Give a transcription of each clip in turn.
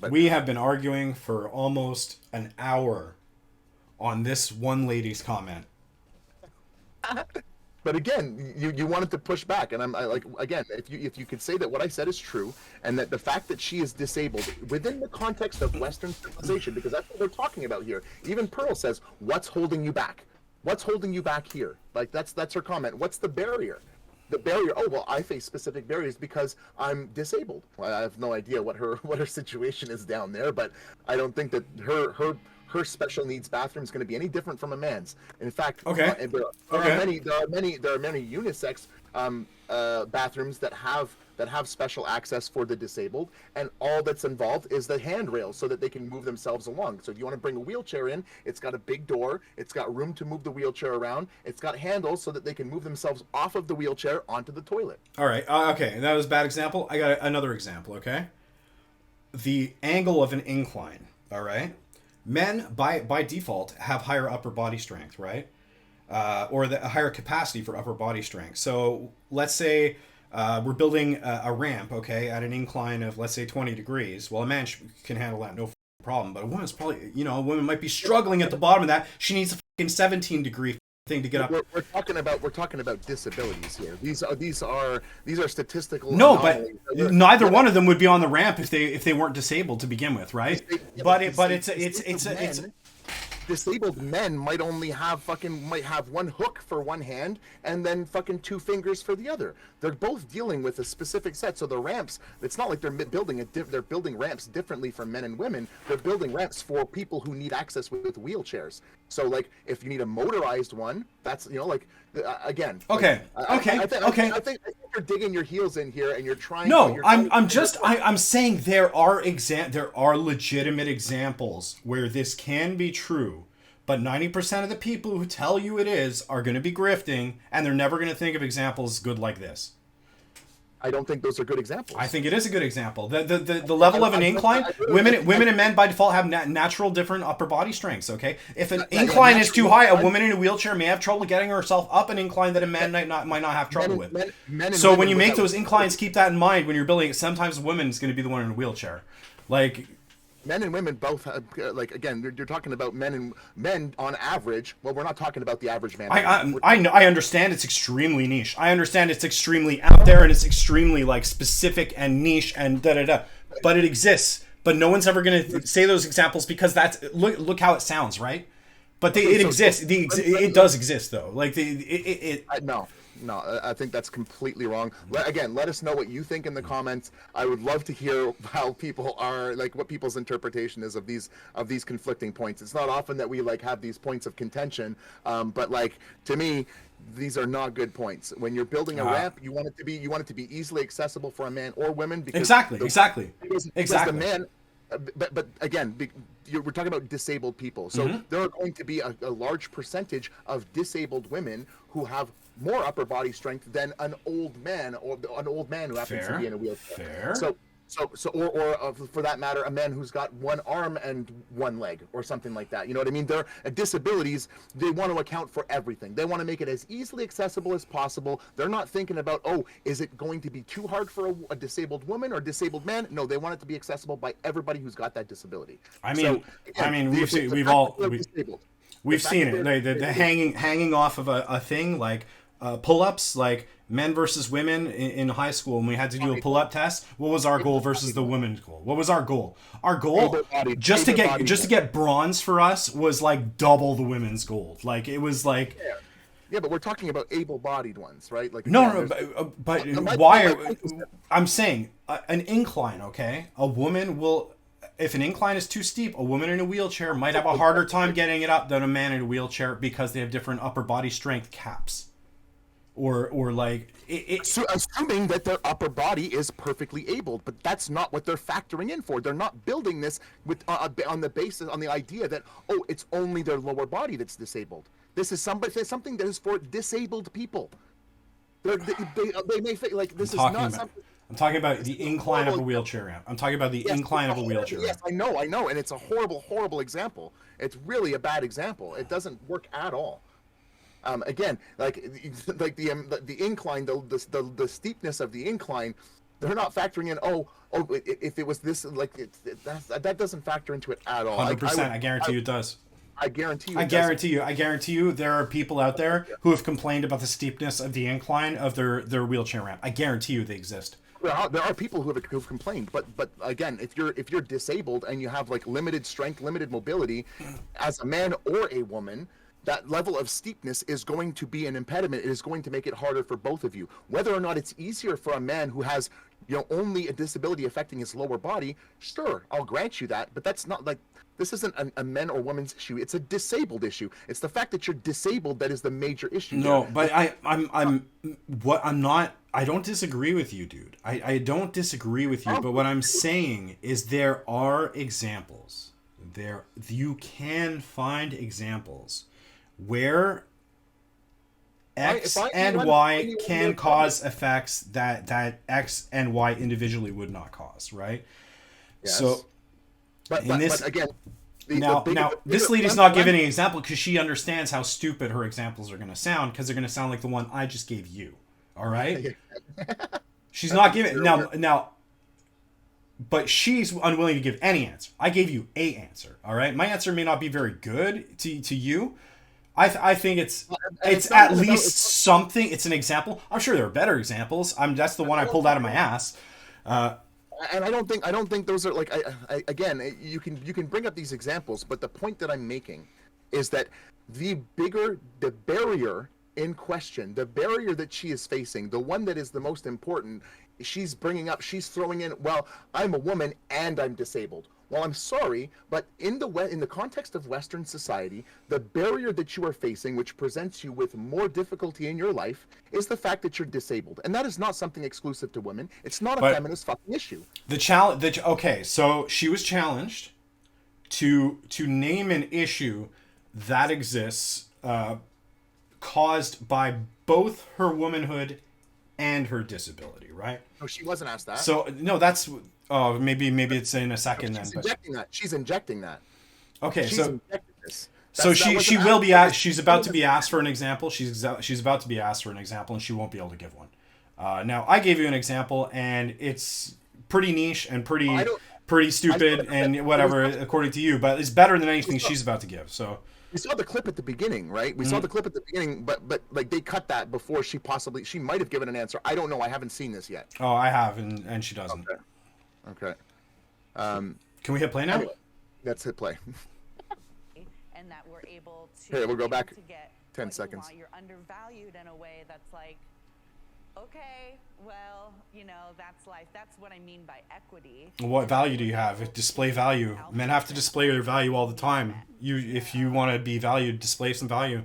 But We have been arguing for almost an hour on this one lady's comment. but again, you wanted to push back, and like, again, if you could say that what I said is true, and that the fact that she is disabled within the context of Western civilization, because that's what we're talking about here. Even Pearl says, "What's holding you back? What's holding you back here?" Like that's her comment. What's the barrier? The barrier. Oh well, I face specific barriers because I'm disabled. Well, I have no idea what her situation is down there, but I don't think that her special needs bathroom is going to be any different from a man's. In fact, Okay. there Okay. are many unisex bathrooms that have special access for the disabled, and all that's involved is the handrails so that they can move themselves along. So if you want to bring a wheelchair in, it's got a big door, it's got room to move the wheelchair around, it's got handles so that they can move themselves off of the wheelchair onto the toilet. All right. Okay. That was a bad example. I got another example. Okay. The angle of an incline. All right. Men by default have higher upper body strength, right? Or a higher capacity for upper body strength. So let's say we're building a ramp, okay, at an incline of let's say 20 degrees. Well, a man can handle that no problem, but a woman's probably, a woman might be struggling at the bottom of that. She needs a fucking 17-degree thing to get up. We're talking about disabilities here. These are statistical No, but anomalies. neither one of them would be on the ramp if they weren't disabled to begin with, right? But it's disabled men might have one hook for one hand and then fucking two fingers for the other. They're both dealing with a specific set. So the ramps, it's not like they're building ramps differently for men and women. They're building ramps for people who need access with wheelchairs. So like if you need a motorized one, that's again. Okay. Okay. I think you're digging your heels in here and you're trying. No, I'm saying there are legitimate examples where this can be true, but 90% of the people who tell you it is are going to be grifting, and they're never going to think of examples good like this. I don't think those are good examples. I think it is a good example. The level of an incline, women and men by default have natural different upper body strengths. Okay, if an incline is too high, a woman in a wheelchair may have trouble getting herself up an incline that a man might not have trouble with. So when you make those inclines, keep that in mind when you're building it. Sometimes a woman is going to be the one in a wheelchair, like. Men and women both have, again, you're talking about men on average. Well, we're not talking about the average man. I understand it's extremely niche. I understand it's extremely out there and it's extremely like specific and niche and da-da-da. But it exists. But no one's ever going to say those examples because that's look how it sounds, right? But it exists. It does exist though. Like No, I think that's completely wrong. Let us know what you think in the comments. I would love to hear how people are, like, what people's interpretation is of these conflicting points. It's not often that we have these points of contention, but to me, these are not good points. When you're building a ramp, you want it to be easily accessible for a man or women. Because exactly. Because the man. But again, we're talking about disabled people. So there are going to be a large percentage of disabled women who have more upper body strength than an old man or an old man who happens to be in a wheelchair. Fair. Or for that matter, a man who's got one arm and one leg or something like that. You know what I mean? Their disabilities, they want to account for everything. They want to make it as easily accessible as possible. They're not thinking about, is it going to be too hard for a disabled woman or disabled man? No, they want it to be accessible by everybody who's got that disability. We've seen it. The hanging off of a thing like pull-ups, like men versus women in high school when we had to do a pull-up test. What was our goal versus the women's goal? What was our goal? Our goal just to get bronze for us was like double the women's gold. Like it was like yeah, but we're talking about able-bodied ones, right? Like but why? I'm saying an incline. Okay, a woman will. If an incline is too steep, a woman in a wheelchair might have a harder time getting it up than a man in a wheelchair because they have different upper body strength caps. Or like so assuming that their upper body is perfectly abled, but that's not what they're factoring in for. They're not building this with on the idea that it's only their lower body that's disabled. This is something that is for disabled people. They may think like this is not something. I'm talking about the incline of a wheelchair ramp. I'm talking about the incline of a wheelchair ramp. Yes, I know, and it's a horrible example. It's really a bad example. It doesn't work at all. Again, like the incline, the steepness of the incline They're not factoring in. If it was this, like that doesn't factor into it at all. 100%. I guarantee you it does. I guarantee you. I guarantee you there are people out there who have complained about the steepness of the incline of their wheelchair ramp. I guarantee you they exist. There are people who've complained, but again, if you're disabled and you have like limited strength, limited mobility, as a man or a woman, that level of steepness is going to be an impediment. It is going to make it harder for both of you. Whether or not it's easier for a man who has, only a disability affecting his lower body, sure, I'll grant you that. But that's not like, this isn't a men or women's issue. It's a disabled issue. It's the fact that you're disabled that is the major issue. No, here. but I don't disagree with you, dude. I don't disagree with you. But what I'm saying is there are examples. You can find examples where X and Y can cause effects that X and Y individually would not cause, right? Yes. So, but again, this lady's not giving an example because she understands how stupid her examples are going to sound, because they're going to sound like the one I just gave you. All right? She's not giving now. But she's unwilling to give any answer. I gave you a answer. All right, my answer may not be very good to you. I think it's at least something. It's an example. I'm sure there are better examples. That's the one I pulled out of my ass. And I don't think those are like, again, you can bring up these examples, but the point that I'm making is that the barrier in question, the barrier that she is facing, the one that is the most important, she's throwing in, well, I'm a woman and I'm disabled. Well, I'm sorry, but in the context of Western society, the barrier that you are facing, which presents you with more difficulty in your life, is the fact that you're disabled, and that is not something exclusive to women. It's not a feminist fucking issue. Okay, so she was challenged to name an issue that exists caused by both her womanhood and her disability, right? No, she wasn't asked that. So no, that's maybe it's in a second. She's injecting that. Okay, she's injecting this. She will be asked. She's about to be asked for an example. She's about to be asked for an example, and she won't be able to give one. Now I gave you an example, and it's pretty niche and pretty stupid and whatever according to you, but it's better than anything she's about to give. So. We saw the clip at the beginning, right? We saw the clip at the beginning, but like they cut that before she might have given an answer. I don't know. I haven't seen this yet. Oh, I have, and she doesn't. Okay. Can we hit play now? Anyway, let's hit play. And that we're able to. Here, we'll go back to get 10 seconds. You're undervalued in a way that's like, okay, well, that's life. That's what I mean by equity. What value do you have? Display value. Men have to display their value all the time. If you want to be valued, display some value.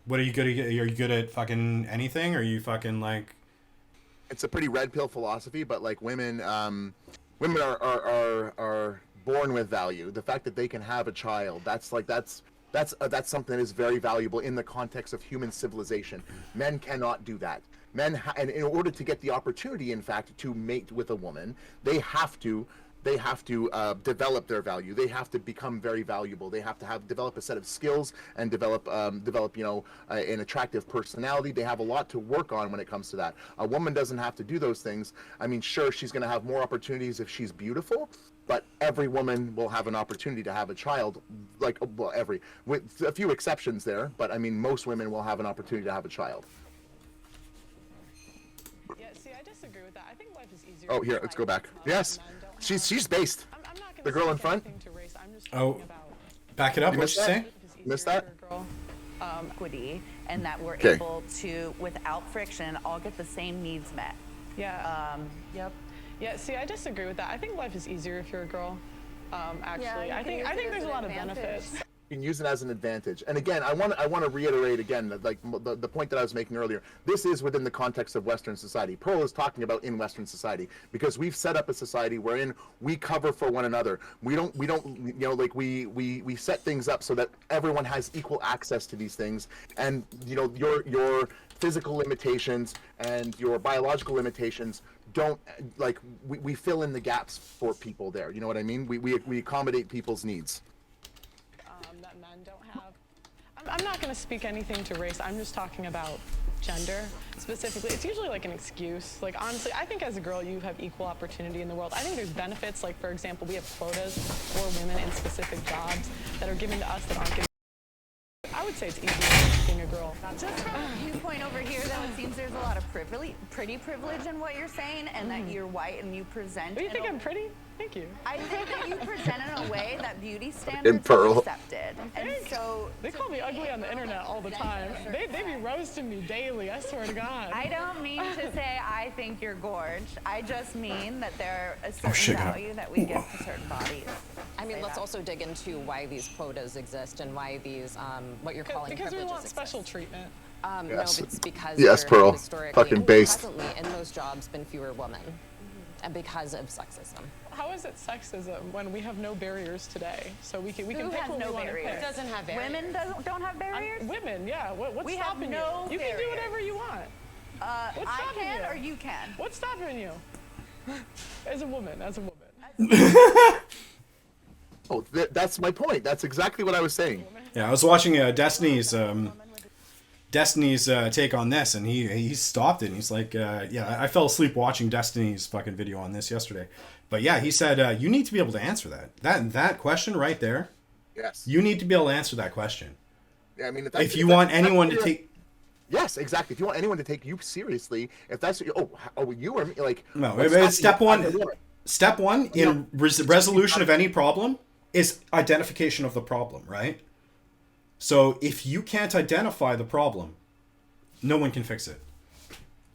What are you good at? Are you good at fucking anything? Or are you fucking like? It's a pretty red pill philosophy, but like women are born with value. The fact that they can have a child, that's something that is very valuable in the context of human civilization. Men cannot do that. And in order to get the opportunity, in fact, to mate with a woman, they have to develop their value. They have to become very valuable. They have to develop a set of skills and develop an attractive personality. They have a lot to work on when it comes to that. A woman doesn't have to do those things. I mean, sure, she's going to have more opportunities if she's beautiful, but every woman will have an opportunity to have a child. With a few exceptions there, but I mean, most women will have an opportunity to have a child. Yeah, see, I disagree with that. I think life is easier. Oh, here, let's go back. Yes, she's based. I'm not the girl in front. Back it up. What'd you say? Missed that? Equity, and that we're able to, without friction, all get the same needs met. Yeah. Yep. Yeah. See, I disagree with that. I think life is easier if you're a girl. Actually, I think there's a lot of benefits. You can use it as an advantage. And again, I want to reiterate again that like the point that I was making earlier. This is within the context of Western society. Pearl is talking about in Western society because we've set up a society wherein we cover for one another. We don't we set things up so that everyone has equal access to these things. And your physical limitations and your biological limitations don't we fill in the gaps for people there. You know what I mean? We accommodate people's needs. That men don't have. I'm not going to speak anything to race. I'm just talking about gender specifically, it's usually like an excuse. Like honestly, I think as a girl, you have equal opportunity in the world. I think there's benefits, like for example, we have quotas for women in specific jobs that are given to us that aren't given. I would say it's easier being a girl. Just from a viewpoint over here, though, it seems there's a lot of pretty privilege in what you're saying, and that you're white and you present. Do you think I'm pretty? Thank you. I think that you present in a way that beauty standards are accepted. And so they call me ugly on the internet all the time. They be roasting me daily, I swear to God. I don't mean to say I think you're gorge. I just mean that there are a certain value that we give to certain bodies. I mean, let's also dig into why these quotas exist and why these, what you're calling because privileges we want exist. special treatment. Yes. No, it's because Pearl. historically, Fucking based. presently in those jobs been fewer women, and because of sexism. How is it sexism when we have no barriers today? So we can Who pick has what no we want to barriers? pick. Doesn't have barriers. Women don't have barriers? Women, yeah. What's We have stopping no you? You can do barriers. whatever you want. What's I stopping can you? or you can? What's stopping you? As a woman. Oh, that's my point. That's exactly what I was saying. Yeah, I was watching Destiny's take on this, and he stopped it, and he's like, yeah, I fell asleep watching Destiny's fucking video on this yesterday. But yeah, he said, you need to be able to answer that question right there. Yes. You need to be able to answer that question. Yeah, I mean, If you want anyone to take... Yes, exactly. If you want anyone to take you seriously, if that's you or me, like... No, let's step not one... be- Step one in resolution of any problem is identification of the problem, right? So if you can't identify the problem, no one can fix it.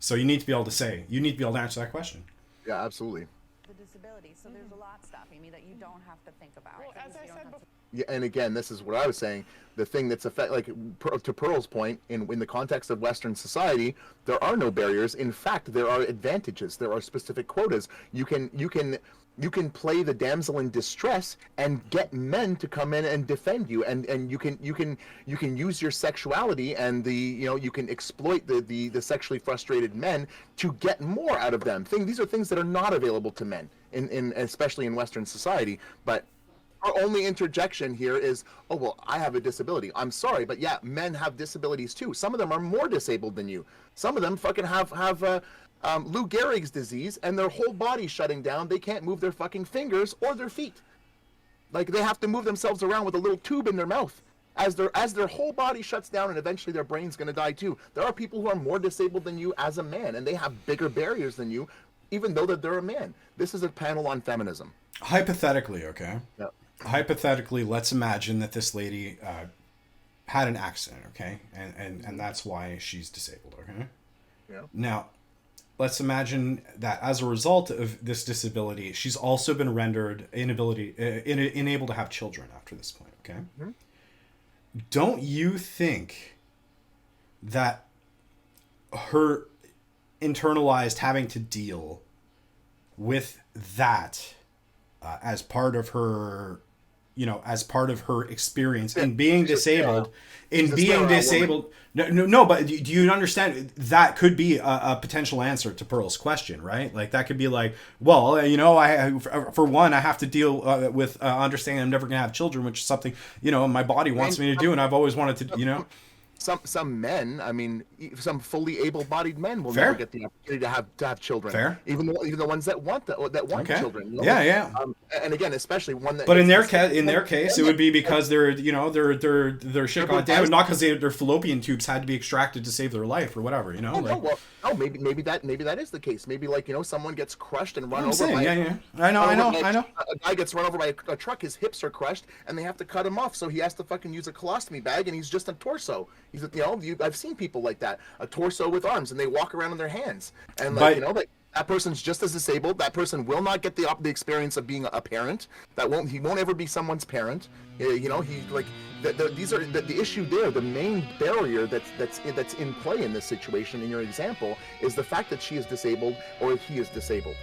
So you need to be able to say, you need to be able to answer that question. Yeah, absolutely. The disability, so there's a lot stopping me that you don't have to think about. Well, as I said before, Yeah, and again, this is what I was saying. The thing that's to Pearl's point, in the context of Western society, there are no barriers. In fact, there are advantages. There are specific quotas. You can play the damsel in distress and get men to come in and defend you, and you can use your sexuality and you can exploit the sexually frustrated men to get more out of them. These are things that are not available to men in especially in Western society, but. Our only interjection here is, oh, well, I have a disability. I'm sorry, but yeah, men have disabilities too. Some of them are more disabled than you. Some of them fucking have Lou Gehrig's disease, and their whole body's shutting down. They can't move their fucking fingers or their feet. Like, they have to move themselves around with a little tube in their mouth as their whole body shuts down, and eventually their brain's going to die too. There are people who are more disabled than you as a man, and they have bigger barriers than you, even though that they're a man. This is a panel on feminism. Hypothetically, okay? Yeah. Hypothetically, let's imagine that this lady had an accident, okay? And that's why she's disabled, okay? Yeah. Now, let's imagine that as a result of this disability, she's also been rendered unable to have children after this point, okay? Mm-hmm. Don't you think that her internalized having to deal with that as part of her, as part of her experience in being disabled, no, but do you understand that could be a potential answer to Pearl's question, right? Like that could be like, well, for one, I have to deal with understanding I'm never gonna have children, which is something, my body wants me to do, and I've always wanted to, Some men, I mean, some fully able-bodied men will Fair. never get the opportunity to have children. Fair. Even the ones that want Okay. children. Yeah. And again, especially one that. But in their case, it would be because their shit got damaged, not because their fallopian tubes had to be extracted to save their life or whatever. Maybe that is the case. Maybe someone gets crushed and run over. I know. A guy gets run over by a truck. His hips are crushed, and they have to cut him off. So he has to fucking use a colostomy bag, and he's just a torso. He's I've seen people like that, a torso with arms, and they walk around on their hands, and that person's just as disabled. That person will not get the experience of being a parent. He won't ever be someone's parent. These are the issue there. The main barrier that's in play in this situation, in your example, is the fact that she is disabled or he is disabled.